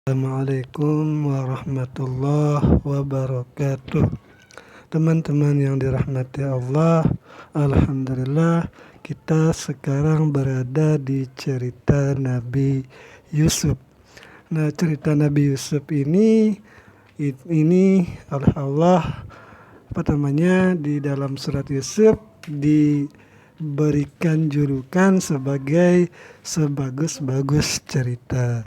Assalamualaikum warahmatullahi wabarakatuh. Teman-teman yang dirahmati Allah, alhamdulillah kita sekarang berada di cerita Nabi Yusuf. Nah, cerita Nabi Yusuf ini oleh Allah di dalam surat Yusuf diberikan julukan sebagai sebagus-bagus cerita.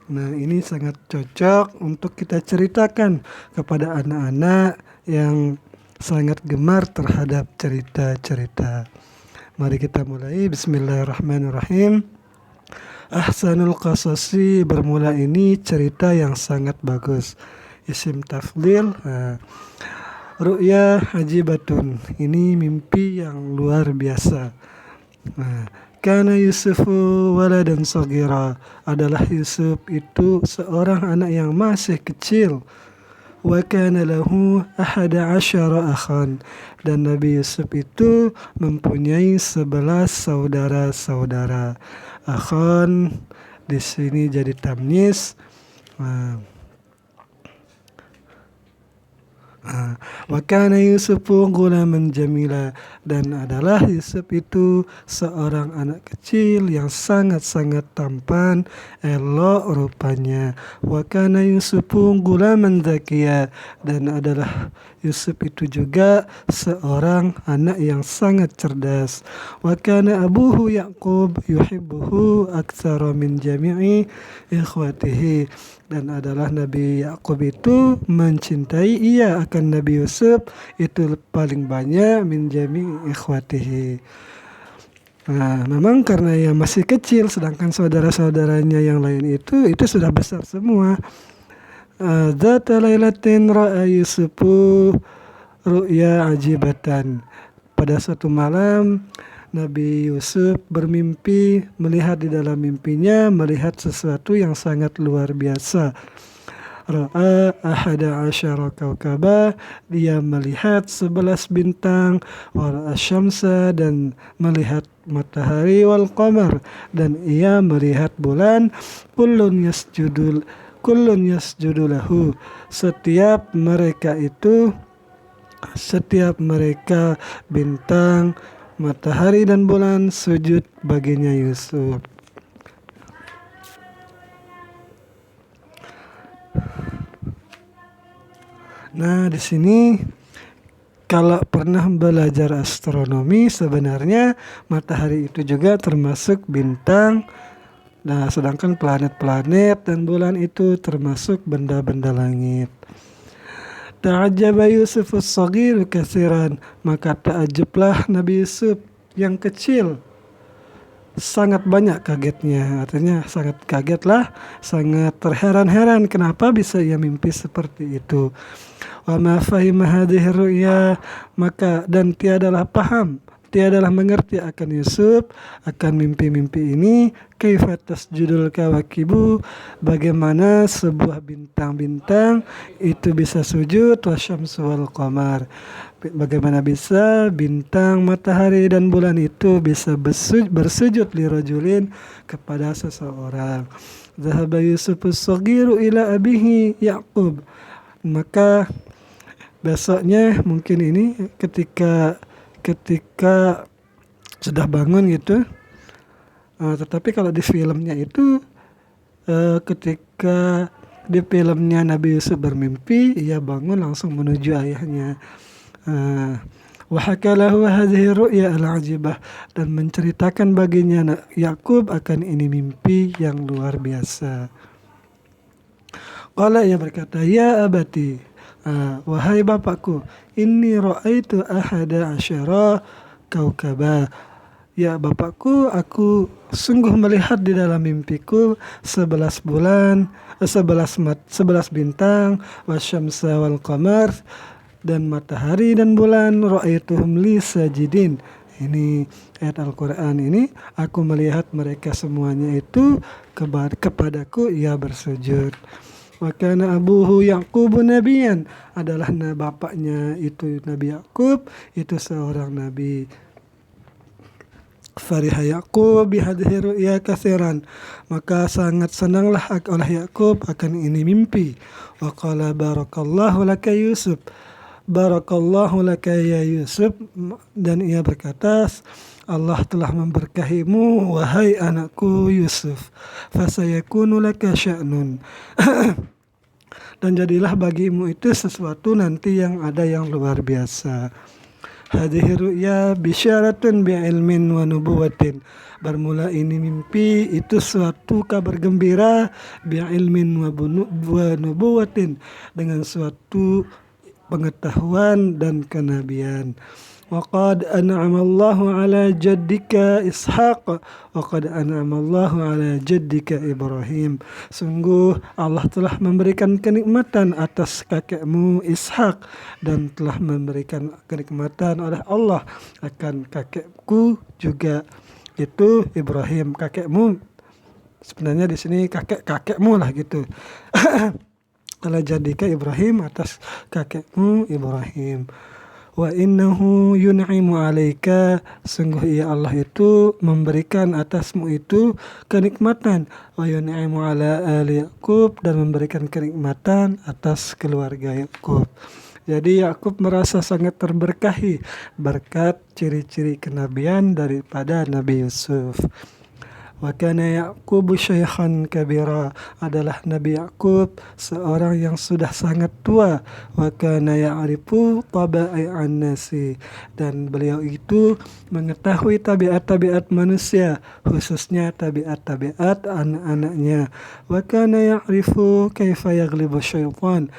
Nah, ini sangat cocok untuk kita ceritakan kepada anak-anak yang sangat gemar terhadap cerita-cerita. Mari kita mulai. Bismillahirrahmanirrahim. Ahsanul Qasasi, bermula ini cerita yang sangat bagus. Isim tafdhil. Ru'ya ajibatun, ini mimpi yang luar biasa. Kana Yusufu waladan sagira, adalah Yusuf itu seorang anak yang masih kecil. Wa kana lahu 11 akhan, dan Nabi Yusuf itu mempunyai 11 saudara-saudara. Akhan di sini jadi tamyiz. Wa kana Yusufu ghulaman jamila, dan adalah Yusuf itu seorang anak kecil yang sangat-sangat tampan, elok rupanya. Wa kana Yusufu ghulaman zakiya, dan adalah Yusuf itu juga seorang anak yang sangat cerdas. Wa kana abuhu Yaqub yuhibbuhu aktsara min jami'i ikhwatihi, dan adalah Nabi Yaqub itu mencintai ia akan Nabi Yusuf itu paling banyak min jami'i ikhwatihi. Nah, memang karena ia masih kecil, sedangkan saudara-saudaranya yang lain itu sudah besar semua. Dzata lailatin ra'a Yusufu ru'ya ajibatan. Pada suatu malam Nabi Yusuf bermimpi, melihat di dalam mimpinya melihat sesuatu yang sangat luar biasa. Ra'a 11 kaukaba, dia melihat 11 bintang. Wa ra'a syamsa, dan melihat matahari. Wal qamar, dan ia melihat bulan. Kullun yasjudu lahu, setiap mereka bintang, matahari dan bulan sujud baginya Yusuf. Nah, di sini kalau pernah belajar astronomi, sebenarnya matahari itu juga termasuk bintang. Nah, sedangkan planet-planet dan bulan itu termasuk benda-benda langit. Ta'ajjaba Yusuf as-saghir katsiran, maka ta'ajjublah Nabi Yusuf yang kecil sangat banyak kagetnya. Artinya sangat kagetlah, sangat terheran-heran kenapa bisa ia mimpi seperti itu. Wa ma fahima hadhihi ru'ya, maka dan tiadalah mengerti akan Yusuf akan mimpi-mimpi ini. Kaifa tasjudul kawakibu, bagaimana sebuah bintang-bintang itu bisa sujud. Wasyamsu wal qamar, bagaimana bisa bintang, matahari dan bulan itu bisa bersujud li rajulin, kepada seseorang. Zahaba Yusuf as-saghiru ila abihi Yaqub, maka besoknya mungkin ini ketika sudah bangun gitu. Tetapi kalau di filmnya itu ketika di filmnya Nabi Yusuf bermimpi, ia bangun langsung menuju ayahnya. Wa hakalahu hadhihi ru'ya al-ajibah, dan menceritakan baginya Yakub akan ini mimpi yang luar biasa. Qala, ia berkata, ya abati, wahai bapakku, inni ra'aitu 11 kaukaba, ya bapakku, aku sungguh melihat di dalam mimpiku 11 bintang. Wasyamsa wal qamar, dan matahari dan bulan. Ra'aituhum li sajidin, ini ayat Al-Quran ini, aku melihat mereka semuanya itu kepadaku ia bersujud. Wa kana abuhu Yaqub nabiyan, adalah bapaknya itu Nabi Yaqub itu seorang nabi. Fariha Yaqub bihadhihi ru'ya katsiran, maka sangat senanglah oleh Yakub akan ini mimpi. Wa qala barakallahu laka Yusuf, barakallahu laka ya Yusuf, dan ia berkata, Allah telah memberkahimu wahai anakku Yusuf, fasayakunu laka sya'nun, dan jadilah bagimu itu sesuatu nanti yang ada yang luar biasa. Hadhihi ru'ya bisyaratun bi'ilmin wa nubuwatin, bermula ini mimpi itu suatu kabar gembira, bi'ilmin wa nubuwatin, dengan suatu pengetahuan dan kenabian. Waqad an'amallahu ala jaddika Ishaq, waqad an'amallahu ala jaddika Ibrahim, sungguh Allah telah memberikan kenikmatan atas kakekmu Ishak, dan telah memberikan kenikmatan oleh Allah akan kakekku juga, itu Ibrahim. Kakekmu sebenarnya di sini kakekmu lah gitu. Ala jaddika Ibrahim, atas kakekmu Ibrahim. Wa innahu yun'imu alaika, sungguh ia Allah itu memberikan atasmu itu kenikmatan. Wa yun'imu ala ali Yaqub, dan memberikan kenikmatan atas keluarga Yakub. Jadi Yakub merasa sangat terberkahi berkat ciri-ciri kenabian daripada Nabi Yusuf. Wa kana Ya'qub syaikhan kabira, adalah Nabi Yakub seorang yang sudah sangat tua. Wa kana ya'rifu taba'i'an nasi, dan beliau itu mengetahui tabiat-tabiat manusia, khususnya tabiat-tabiat anak-anaknya. Wa kana ya'rifu kaifa yaghlibu syaitan,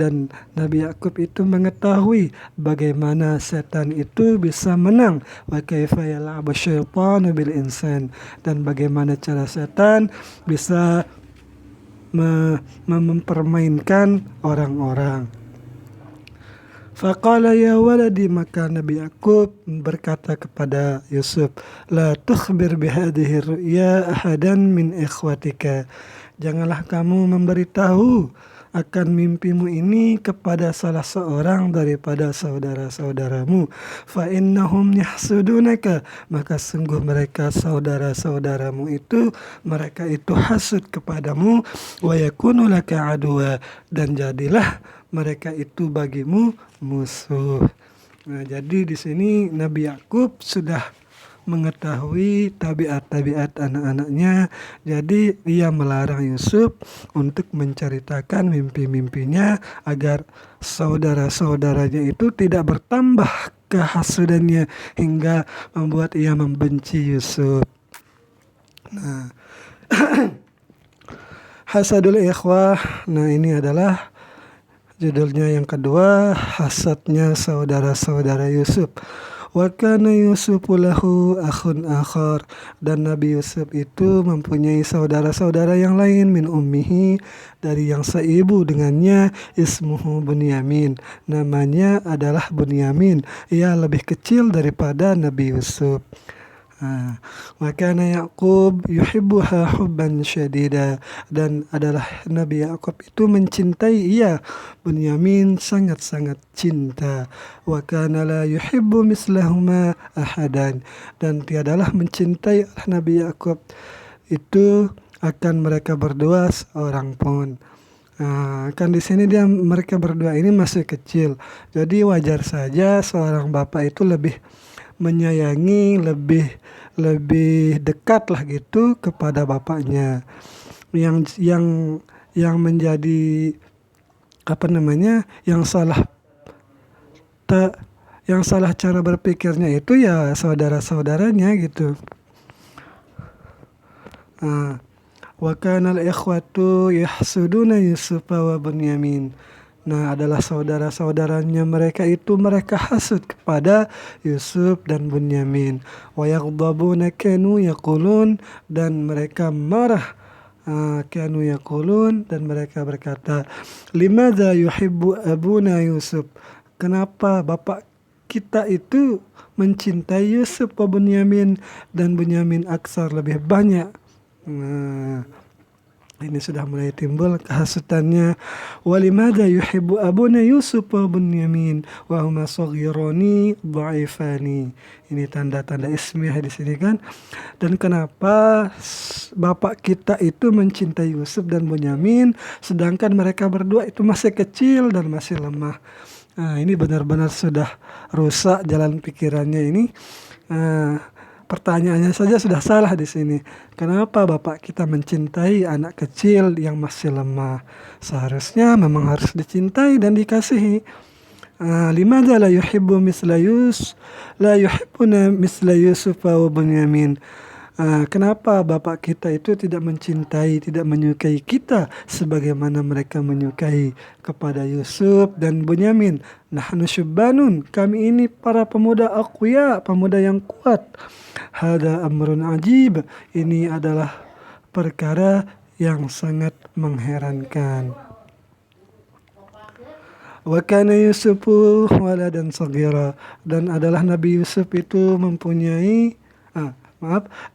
dan Nabi Yakub itu mengetahui bagaimana setan itu bisa menang. Wa kaifa yal'abu syaitanu bil insan, dan bagaimana cara setan bisa mempermainkan orang-orang. Faqala ya waladi, maka Nabi Yakub berkata kepada Yusuf, la tukhbir bihadhihi ru'ya ahadan min ikhwatika, janganlah kamu memberitahu akan mimpimu ini kepada salah seorang daripada saudara-saudaramu. Fa innahum yahsudunaka, maka sungguh mereka saudara-saudaramu itu, mereka itu hasud kepadamu. Wa yakunu laka aduwa, dan jadilah mereka itu bagimu musuh. Nah, jadi di sini Nabi Yakub sudah mengetahui tabiat-tabiat anak-anaknya. Jadi ia melarang Yusuf untuk menceritakan mimpi-mimpinya agar saudara-saudaranya itu tidak bertambah kehasudannya hingga membuat ia membenci Yusuf. Nah, hasadul ikhwah. Nah, ini adalah judulnya yang kedua, hasadnya saudara-saudara Yusuf. Wa kana Yusufu lahu akhun akhar, dan Nabi Yusuf itu mempunyai saudara-saudara yang lain, min ummihi, dari yang seibu dengannya, ismuhu Bunyamin, namanya adalah Bunyamin, ia lebih kecil daripada Nabi Yusuf. Wa kana Yaqub yuhibbuha hubban syadida, dan adalah Nabi Yakub itu mencintai ia, Bunyamin, sangat-sangat cinta. Wa kana la yuhibbu mislahuma ahadan, dan tiadalah mencintai Nabi Yakub itu akan mereka berdua seorang pun. Kan di sini mereka berdua ini masih kecil, jadi wajar saja seorang bapak itu lebih menyayangi, lebih dekat lah gitu kepada bapaknya. Yang menjadi yang salah cara berpikirnya itu ya saudara-saudaranya gitu. Wa kana al-ikhwatu yahsuduna Yusufa wa Bunyamin. Nah, adalah saudara-saudaranya mereka itu, mereka hasud kepada Yusuf dan Bunyamin. Wa yaghdabuna kanu yaqulun, dan mereka marah. Kanu yaqulun, dan mereka berkata, limadza yuhibbu abuna Yusuf, kenapa bapak kita itu mencintai Yusuf wa Bunyamin, dan Bunyamin aksar lebih banyak. Ini sudah mulai timbul kehasutannya. Walimada yuhibbu abuna Yusuf wa Bunyamin wa huma saghirani dhaifani. Ini tanda-tanda ismiyah di sini kan. Dan kenapa bapak kita itu mencintai Yusuf dan Bunyamin sedangkan mereka berdua itu masih kecil dan masih lemah. Nah, ini benar-benar sudah rusak jalan pikirannya ini. Pertanyaannya saja sudah salah di sini. Kenapa bapak kita mencintai anak kecil yang masih lemah? Seharusnya memang harus dicintai dan dikasihi. Limadza la yuhibbu la yuhibbuna misla Yusuf wa Bunyamin. Kenapa bapak kita itu tidak mencintai, tidak menyukai kita sebagaimana mereka menyukai kepada Yusuf dan Bunyamin? Nahnu syubbanun, kami ini para pemuda aqwiya, pemuda yang kuat. Hada amrun ajib, ini adalah perkara yang sangat mengherankan. Wa kana Yusufu waladan saghira, dan adalah Nabi Yusuf itu mempunyai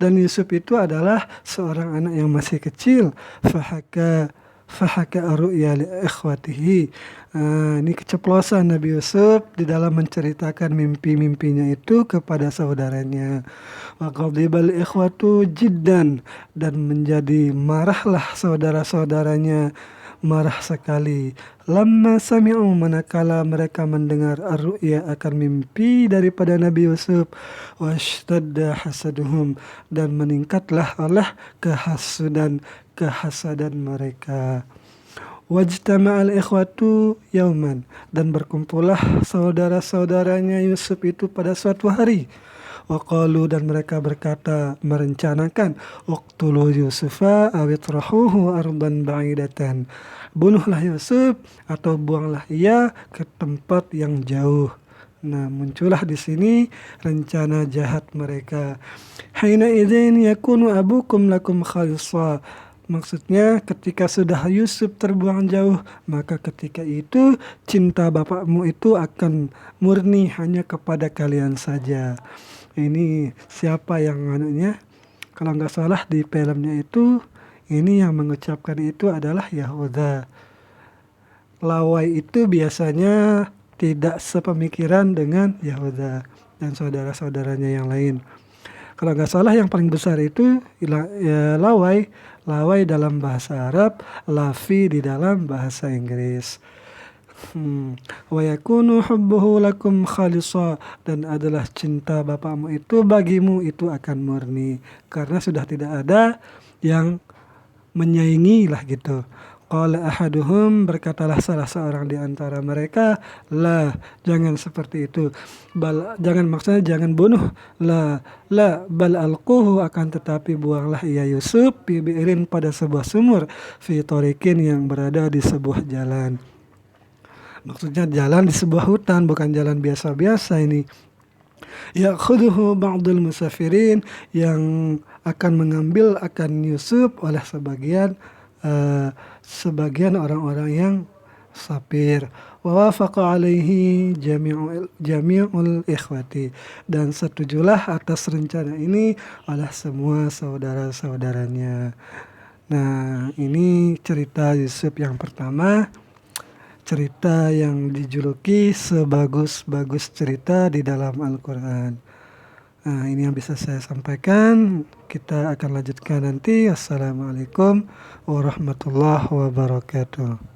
dan Yusuf itu adalah seorang anak yang masih kecil. Fahaka ru'ya li ikhwatihi. Ini keceplosan Nabi Yusuf di dalam menceritakan mimpi-mimpinya itu kepada saudaranya. Wa ghadibal ikhwatu jiddan, dan menjadi marahlah saudara-saudaranya, marah sekali. Lamma sami'u, manakala mereka mendengar ar-ru'ya akan mimpi daripada Nabi Yusuf. Washtadda hasaduhum, dan meningkatlah oleh kehasadan mereka. Wajtama'al ikhwatu yauman, dan berkumpullah saudara-saudaranya Yusuf itu pada suatu hari. Waqalu, dan mereka berkata, merencanakan, uqtulu Yusufa awitrahuhu ardan ba'idatan, bunuhlah Yusuf atau buanglah ia ke tempat yang jauh. Nah, muncullah di sini rencana jahat mereka. Haina idzin yakunu abukum lakum khalisa. Maksudnya ketika sudah Yusuf terbuang jauh, maka ketika itu cinta bapakmu itu akan murni hanya kepada kalian saja. Ini siapa yang kalau nggak salah di filmnya itu, ini yang mengucapkan itu adalah Yahuda. Lawai itu biasanya tidak sepemikiran dengan Yahuda dan saudara-saudaranya yang lain. Kalau nggak salah yang paling besar itu Lawai. Lawai dalam bahasa Arab, Lafi di dalam bahasa Inggris. Wa yakunu hubbuhu lakum khalisa, dan adalah cinta bapakmu itu bagimu itu akan murni karena sudah tidak ada yang menyaingi lah gitu. Qala ahaduhum, berkatalah salah seorang di antara mereka, la, jangan seperti itu. Jangan, maksudnya jangan bunuh. La bal alquhu, akan tetapi buanglah ia Yusuf fi bi'rin, pada sebuah sumur, fi tariqin, yang berada di sebuah jalan. Maksudnya jalan di sebuah hutan, bukan jalan biasa-biasa ini. Ya'khudhuhu ba'dul musafirin, yang akan mengambil akan Yusuf oleh sebagian orang-orang yang safir. Wa wafaqa alaihi jami'ul ikhwati, dan setujulah atas rencana ini oleh semua saudara-saudaranya. Nah, ini cerita Yusuf yang pertama. Cerita yang dijuluki sebagus-bagus cerita di dalam Al-Quran. Nah, ini yang bisa saya sampaikan. Kita akan lanjutkan nanti. Assalamualaikum warahmatullahi wabarakatuh.